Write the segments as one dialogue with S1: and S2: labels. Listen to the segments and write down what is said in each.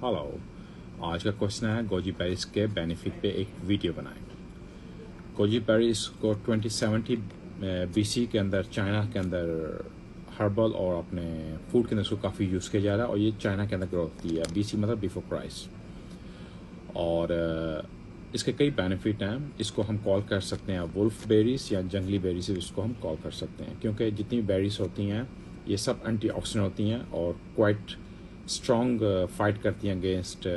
S1: Hello. आज का question है गोजी बेरीज के बेनिफिट पे एक वीडियो बनाएं। गोजी बेरीज को 2070 बीसी के अंदर चाइना के अंदर हर्बल और अपने फूड के अंदर इसको काफ़ी यूज़ किया जा रहा है और ये चाइना के अंदर ग्रो होती है। बीसी मतलब बिफोर क्राइस्ट। और इसके कई बेनिफिट हैं। इसको हम कॉल कर सकते हैं वुल्फ बेरीज या जंगली बेरीज, इसको हम कॉल कर सकते हैं क्योंकि जितनी बेरीज होती हैं ये सब एंटीऑक्सीडेंट होती हैं और क्वाइट स्ट्रॉन्ग फाइट करती हैं अगेंस्ट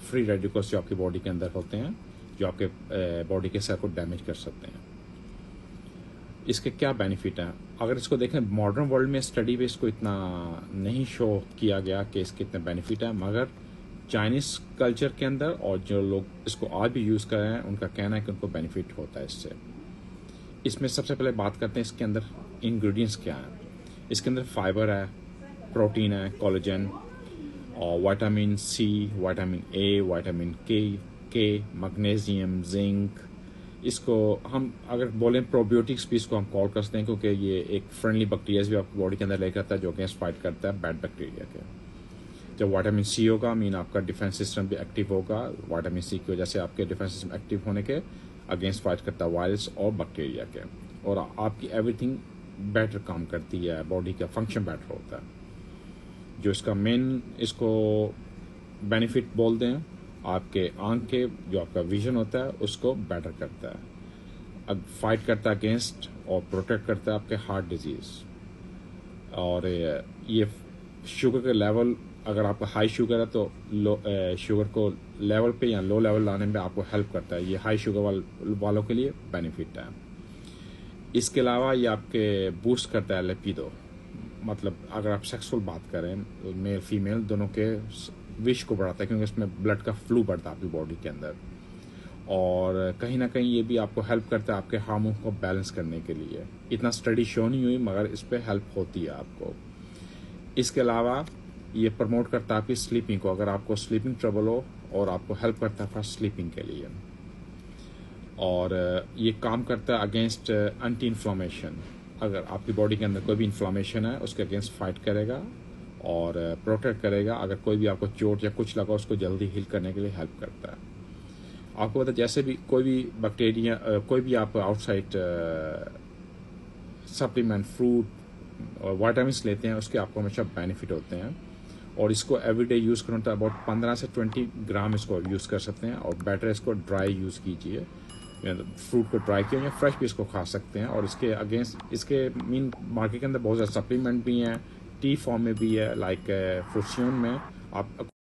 S1: फ्री रेडिकल्स जो आपकी बॉडी के अंदर होते हैं, जो आपके बॉडी के सेल को डैमेज कर सकते हैं। इसके क्या बेनिफिट हैं? अगर इसको देखें मॉडर्न वर्ल्ड में स्टडी पे इसको इतना नहीं शो किया गया कि इसके इतने बेनिफिट हैं, मगर चाइनीज़ कल्चर के अंदर और जो लोग इसको आज भी यूज़ कर रहे हैं उनका कहना है कि उनको बेनिफिट होता है इससे। इसमें सबसे पहले बात करते हैं इसके अंदर इंग्रेडिएंट्स क्या हैं। इसके अंदर फाइबर है, प्रोटीन है, कोलेजन और vitamin C, vitamin A, vitamin K, magnesium, zinc. इसको हम अगर बोलें प्रोबायोटिक्स भी इसको हम कॉल करते हैं क्योंकि ये एक फ्रेंडली बैक्टीरिया भी आपकी बॉडी के अंदर लेकर आता है जो अगेंस्ट फाइट करता है बैड बैक्टीरिया के। जब विटामिन सी होगा मीन आपका डिफेंस सिस्टम भी एक्टिव होगा। विटामिन सी की वजह से आपके डिफेंस सिस्टम एक्टिव होने के अगेंस्ट फाइट करता है वायरस और बैक्टीरिया के, और आपकी एवरीथिंग बेटर काम करती है, बॉडी का फंक्शन बेटर होता है। जो इसका मेन इसको बेनिफिट बोलते हैं, आपके आंख के जो आपका विजन होता है उसको बेटर करता है, अब फाइट करता है अगेंस्ट और प्रोटेक्ट करता है आपके हार्ट डिजीज़। और ये शुगर के लेवल, अगर आपका हाई शुगर है तो शुगर को लेवल पे या लो लेवल लाने में आपको हेल्प करता है। ये हाई शुगर वालों के लिए बेनिफिट है। इसके अलावा ये आपके बूस्ट करता है लिपिडो, मतलब अगर आप सेक्सुअल बात करें मेल फीमेल दोनों के विश को बढ़ाता है क्योंकि इसमें ब्लड का फ्लो बढ़ता है आपकी बॉडी के अंदर, और कहीं ना कहीं ये भी आपको हेल्प करता है आपके हार्मोन को बैलेंस करने के लिए। इतना स्टडी शो नहीं हुई मगर इस पर हेल्प होती है आपको। इसके अलावा ये प्रमोट करता है आपकी स्लीपिंग को, अगर आपको स्लीपिंग ट्रबल हो, और आपको हेल्प करता है फर्स्ट स्लीपिंग के लिए। और ये काम करता है अगेंस्ट एंटी इन्फ्लामेशन, अगर आपकी बॉडी के अंदर कोई भी इन्फ्लामेशन है उसके अगेंस्ट फाइट करेगा और प्रोटेक्ट करेगा। अगर कोई भी आपको चोट या कुछ लगा उसको जल्दी हील करने के लिए हेल्प करता है। आपको पता जैसे भी कोई भी बैक्टीरिया, कोई भी आप आउटसाइड सप्लीमेंट, फ्रूट और वाइटामिन लेते हैं उसके आपको हमेशा बेनिफिट होते हैं। और इसको एवरीडे यूज़ करो तो अबाउट 15 से 20 ग्राम इसको यूज़ कर सकते हैं, और बेटर इसको ड्राई यूज़ कीजिए, फ्रूट को ड्राई किया या फ्रेश भी इसको खा सकते हैं। और इसके अगेंस्ट इसके मीन मार्केट के अंदर बहुत ज़्यादा सप्लीमेंट भी हैं, टी फॉर्म में भी है, लाइक फ्रूसियन में आप